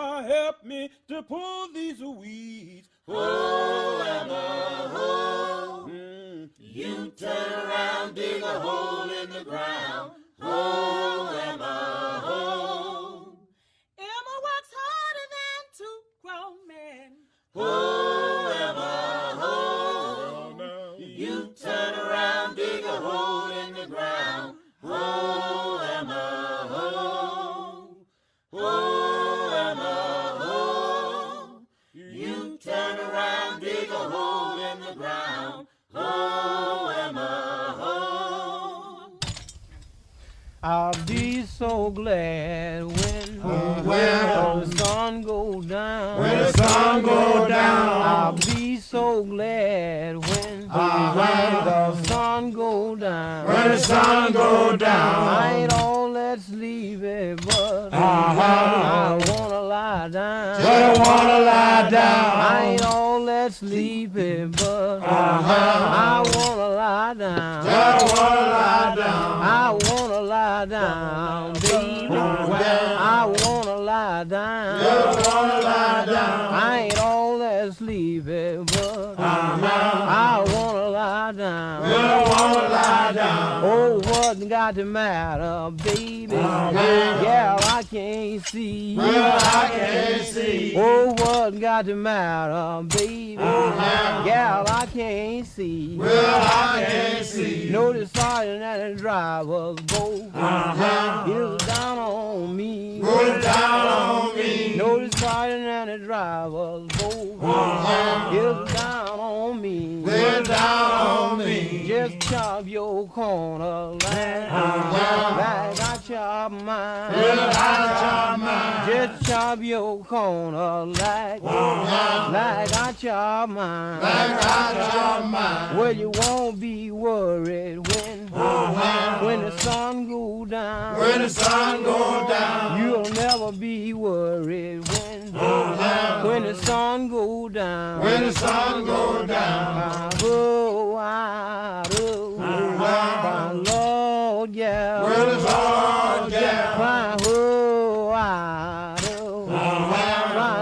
Emma, help me to pull these weeds. Oh, Emma, oh. You turn around, dig a hole in the ground. Oh, Emma, oh. Emma works harder than two grown men. Oh, Emma, oh. You turn around, dig a hole in the ground. Oh, Emma, oh. Oh, Emma, oh. You turn around, dig a hole in the ground. Oh, Emma, oh. I'll be so glad when the sun goes down. When the sun goes down. I'll be so glad when the sun goes down. When the sun goes down. I ain't all that sleepy, but I wanna lie down. Just wanna lie down. I ain't all that sleepy, but I wanna lie down. Just wanna lie down. I wanna lie down, baby. I wanna lie down. Just wanna lie down. I ain't all that sleepy, but I wanna lie down. Just wanna lie down. Oh, what got the matter, baby? Yeah, I can't see. Well, I can't see. Oh, what got the matter, baby? Yeah, I can't see. Well, I can't see. No, the sergeant and the driver's both is down on me. Put it down on me. No, the sergeant and the driver's both is down on me. They're down on me. Just chop your corner like I chop mine. Well, I chop mine. Just chop your corner like I chop mine. Like I chop mine. Well, you won't be worried when the sun goes down. When the sun goes down. You'll never be worried when the sun goes down. When the sun goes down. Oh, my Lord, yeah. When the sun goes down. My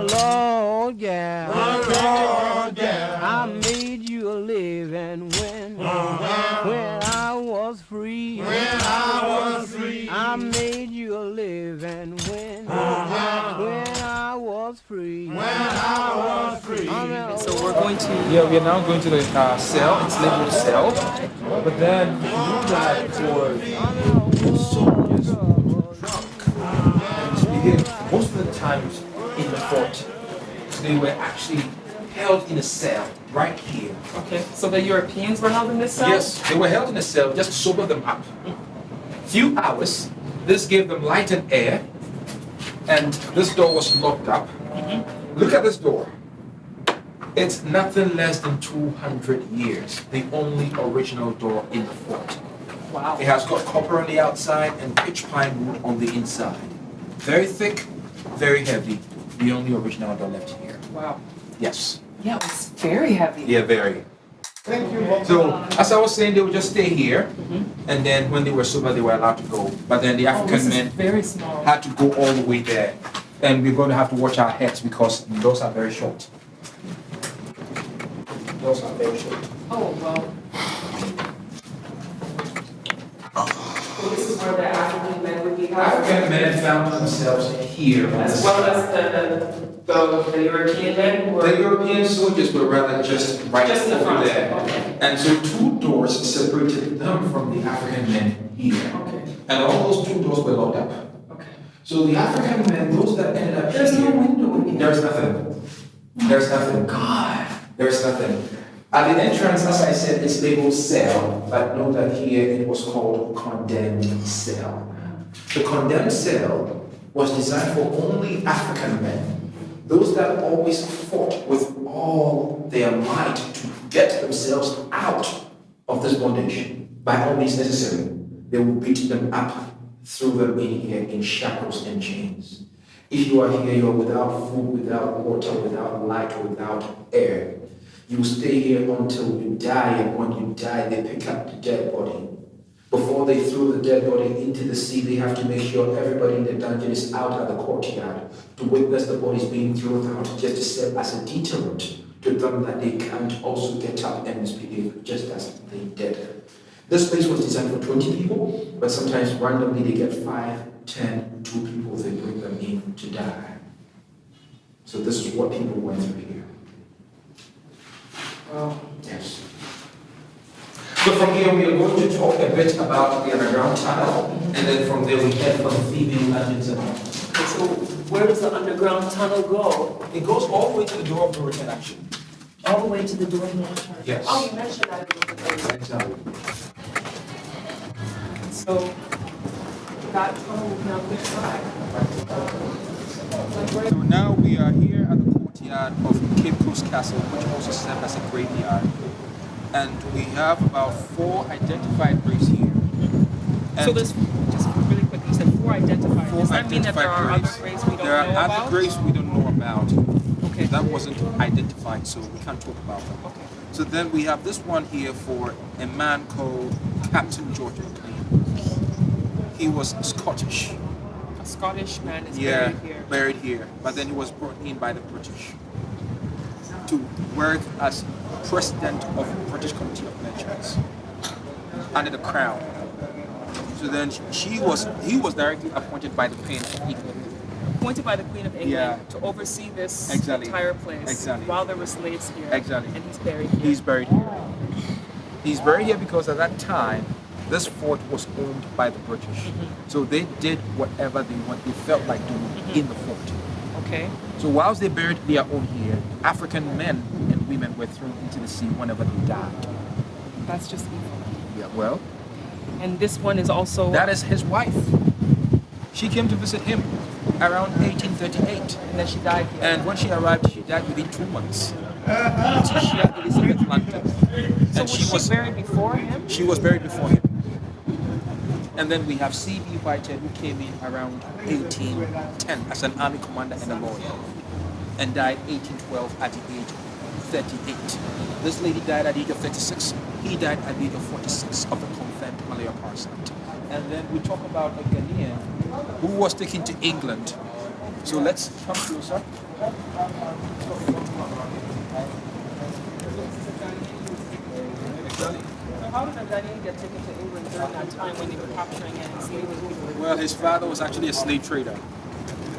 Lord, yeah. Lord, yeah. I made you a living when I was free. When I was free. I made you a living when I was free. When I was free. So we're going to... Yeah, we are now going to the cell. It's labeled cell. But then, if you look at for soldiers drunk, and you get most of the times in the fort, so they were actually held in a cell right here. Okay, so the Europeans were held in this cell? Yes, they were held in a cell just to sober them up. Few hours, this gave them light and air, and this door was locked up. Look at this door. It's nothing less than 200 years, the only original door in the fort. Wow. It has got copper on the outside and pitch pine wood on the inside. Very thick, very heavy, the only original door left here. Wow. Yes. Yeah, it's very heavy. Yeah, very. Thank you. So, as I was saying, they would just stay here, and then when they were sober, they were allowed to go. But then the Oh, African this is men very small. had to go all the way there. And we're going to have to watch our heads because those are very short. Those are very short. Oh, well. So this is where the African men would be held? African men found themselves here. As well as the European men who were... The European soldiers were rather just right Just in the over front. there. Okay. And so two doors separated them from the African men here. Okay. And all those two doors were locked up. Okay. So the African men, those that ended up There's here, no window in here. there's nothing. There's nothing. God. There's nothing. At the entrance, as I said, it's labeled cell, but know that here it was called condemned cell. The condemned cell was designed for only African men, those that always fought with all their might to get themselves out of this bondage by all means necessary. They would beat them up, throw them in here in shackles and chains. If you are here, you are without food, without water, without light, without air. You stay here until you die, and when you die, they pick up the dead body. Before they throw the dead body into the sea, they have to make sure everybody in the dungeon is out at the courtyard to witness the bodies being thrown out, just to serve as a deterrent to them that they can't also get up and misbehave just as they did. This place was designed for 20 people, but sometimes randomly they get 5, 10, 2 people, they bring them in to die. So this is what people went through here. Yes. So from here we are going to talk a bit about the underground tunnel, and then from there we head for the female engines and all. So where does the underground tunnel go? It goes all the way to the door of the return action. All the way to the door of the return. Yes. Oh, you mentioned that. Exactly. So that tunnel will be on which side? So now we are here at the courtyard of Cape Coast Castle, which also serves as a graveyard. And we have about 4 identified graves here. And So there's, just really quickly, you said 4 identified. 4 Does that mean that there are identified other graves we don't There are know other about? graves we don't know about. Okay. That wasn't identified, so we can't talk about them. Okay. So then we have this one here for a man called Captain George McLean. He was Scottish. A Scottish man is Yeah, buried here. buried here. But then he was brought in by the British to work as president of the British Committee of Merchants under the Crown. So then he was directly appointed by the Queen of England. Appointed by the Queen of England Yeah. to oversee this Exactly. entire place Exactly. while there were slaves here. Exactly. And he's buried here. He's buried here. He's buried here because at that time, this fort was owned by the British. So they did whatever they felt like doing in the fort. Okay. So whilst they buried their own here, African men and women were thrown into the sea whenever they died. That's just evil. Yeah, well, And this one is also. that is his wife. She came to visit him around 1838. And then she died here. And when she arrived, she died within 2 months. She had Elizabeth London. so And was she buried before him? She was buried before him. And then we have C.B. Whitehead, who came in around 1810 as an army commander and a lawyer, and died 1812 at the age of 38. This lady died at the age of 36. He died at the age of 46 of the confirmed malaria parasite. And then we talk about a Ghanaian who was taken to England. So let's come closer. How did a Ghanaian get taken to England during that time when they were capturing and enslaving people? Well, his father was actually a slave trader.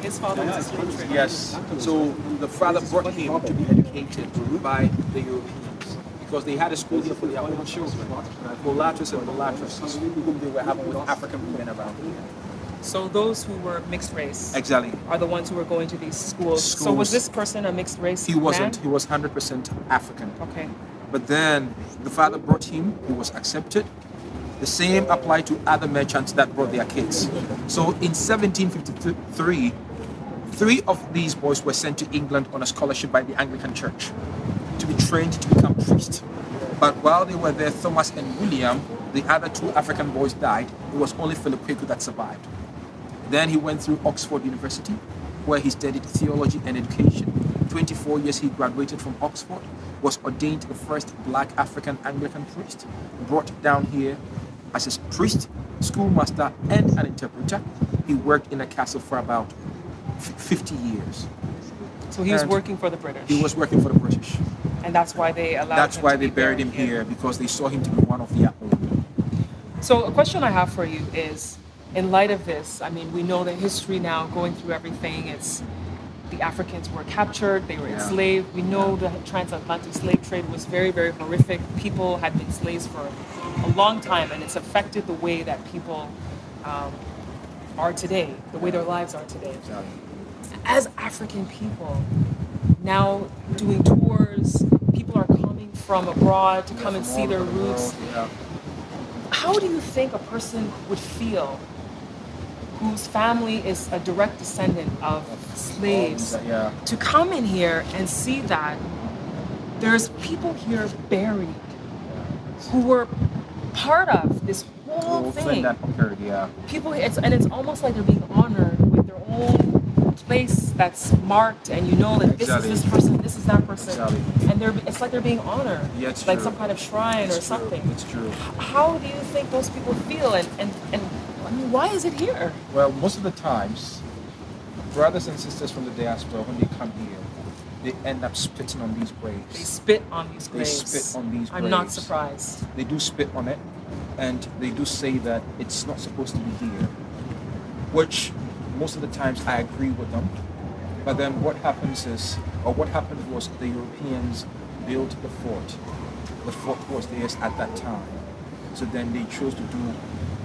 His father was a slave trader. Yes. So the father brought him to be educated by the Europeans because they had a school here for their own children, mulattoes and mulatresses, whom they were having with African women around here. So those who were mixed race Exactly. are the ones who were going to these schools. So was this person a mixed race He wasn't. man? He was 100% African. Okay. But then the father brought him. He was accepted. The same applied to other merchants that brought their kids. So in 1753, 3 of these boys were sent to England on a scholarship by the Anglican Church to be trained to become priests. But while they were there, Thomas and William, the other 2 African boys, died. It was only Philip Kwaku that survived. Then he went through Oxford University, where he studied theology and education. 24 years he graduated from Oxford, was ordained the first black African Anglican priest, brought down here as a priest, schoolmaster, and an interpreter. He worked in a castle for about 50 years. So he was And working for the British. He was working for the British. And that's why they allowed That's him why to they be buried him here, because they saw him to be one of their own. So a question I have for you is, in light of this, I mean, we know the history now, going through everything, it's the Africans were captured, they were enslaved. We know the transatlantic slave trade was very, very horrific. People had been slaves for a long time, and it's affected the way that people are today, the way their lives are today. As African people, now doing tours, people are coming from abroad to come and see their roots. How do you think a person would feel whose family is a direct descendant of slaves to come in here and see that there's people here buried who were part of this whole thing? That occurred, People, it's almost like they're being honored with their own place that's marked, and you know that Exactly. this is this person, this is that person, Exactly. and it's like they're being honored. Yeah, it's like true. some kind of shrine It's or true. something. It's true. How do you think those people feel, and I mean, why is it here? Well, most of the times, brothers and sisters from the diaspora, when they come here, they end up spitting on these They graves. spit on these They graves. spit on these I'm not graves. surprised. They do spit on it, and they do say that it's not supposed to be here, which most of the times I agree with them. But then what happens is, or what happened was, the Europeans built the fort. The fort was theirs at that time. So then they chose to do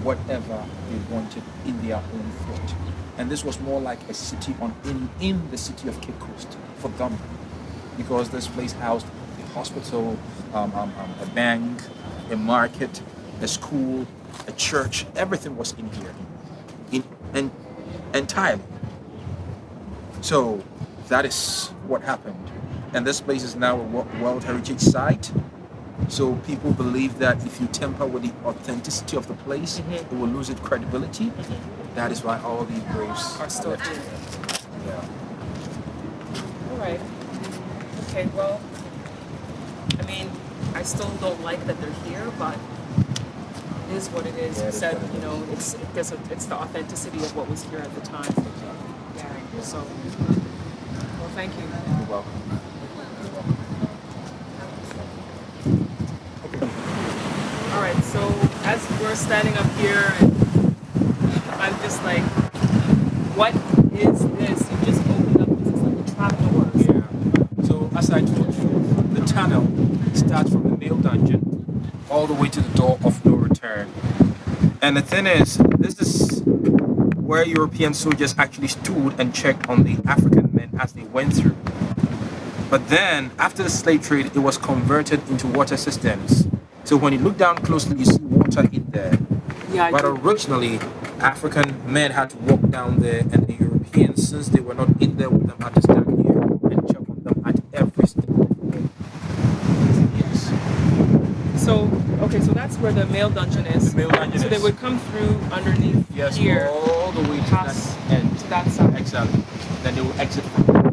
whatever they wanted in their own fort. And this was more like a city in the city of Cape Coast for them, because this place housed a hospital, a bank, a market, a school, a church. Everything was in here, entirely. So that is what happened. And this place is now a World Heritage Site. So people believe that if you tamper with the authenticity of the place, it will lose its credibility. That is why all these graves Are still left here. Yeah. All right. Okay. Well, I mean, I still don't like that they're here, but it is what it is. Yeah, You it is said, what it you know, it's the authenticity of what was here at the time. Yeah. So, well, thank you. You're welcome. All right. So as we're standing up here, and I'm just like, what is this? You just opened up. This is like a trap door. Yeah. So as I told you, the tunnel starts from the male dungeon all the way to the door of no return. And the thing is, this is where European soldiers actually stood and checked on the African men as they went through. But then, after the slave trade, it was converted into water systems. So when you look down closely, you see water in there. Yeah. But originally, African men had to walk down there, and the Europeans, since they were not in there with them, had to stand here and check on them at every step of the way. Yes. So, okay, so that's where the male dungeon is. The male dungeon so is. they would come through underneath Yes, here, all the way to pass that end. to that side. Exactly. Then they will exit from there.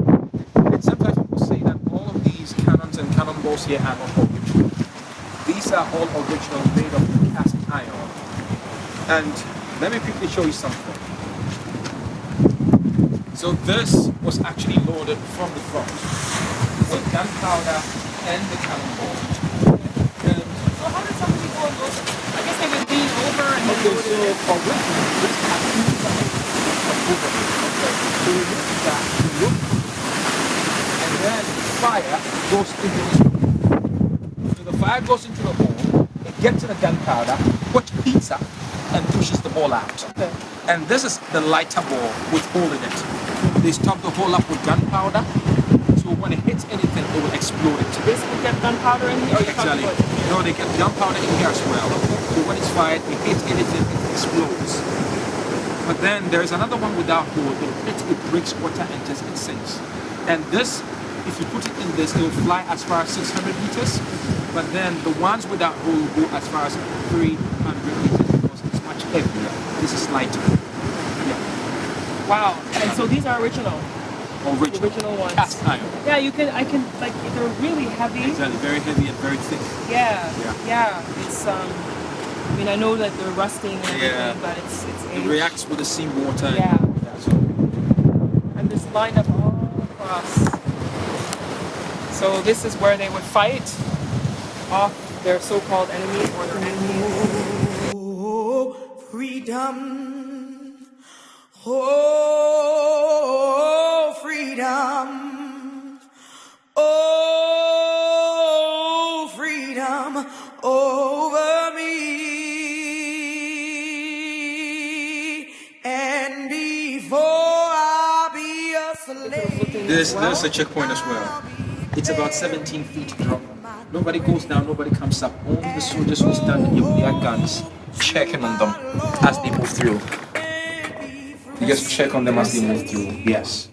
And sometimes people say that all of these cannons and cannonballs here are not original. These are all original, made of cast iron. And let me quickly show you something. So this was actually loaded from the front with gunpowder and the cannonball. And So how did somebody go and go? I guess they would lean over and then okay, go so originally this had two sides of overhead. Okay. So we look at that, we look, and then fire goes into the hole. So the fire goes into the hole, it gets to the gunpowder, which heats up and pushes the ball out. Okay. And this is the lighter ball with hole in it. They stop the hole up with gunpowder, so when it hits anything, it will explode it. This would get gunpowder in here? Or you Exactly. talking about- No, they get gunpowder in here as well. So when it's fired, it hits anything, it explodes. But then there's another one without hole. It breaks water and just it sinks. And this, if you put it in this, it will fly as far as 600 meters. But then the ones without hole will go as far as 300 meters because it's much heavier. This is lighter. Yeah. Wow. And so these are original. The Original. original ones. Cast iron. Yeah, I can, like, they're really heavy. Exactly. Very heavy and very thick. Yeah. Yeah. Yeah. It's, I mean, I know that they're rusting and everything, Yeah. but it's It aged. reacts with the seawater. Yeah. So And this lined up all across. So this is where they would fight off their so-called enemy or their enemies. Oh, freedom. Oh, freedom. Oh, freedom over me. And before I be a slave. there's a checkpoint as well. It's about 17 feet drop. Nobody goes down, nobody comes up. Only the soldiers who stand here with their guns checking on them as they move through. You just check on them as they move through. Yes.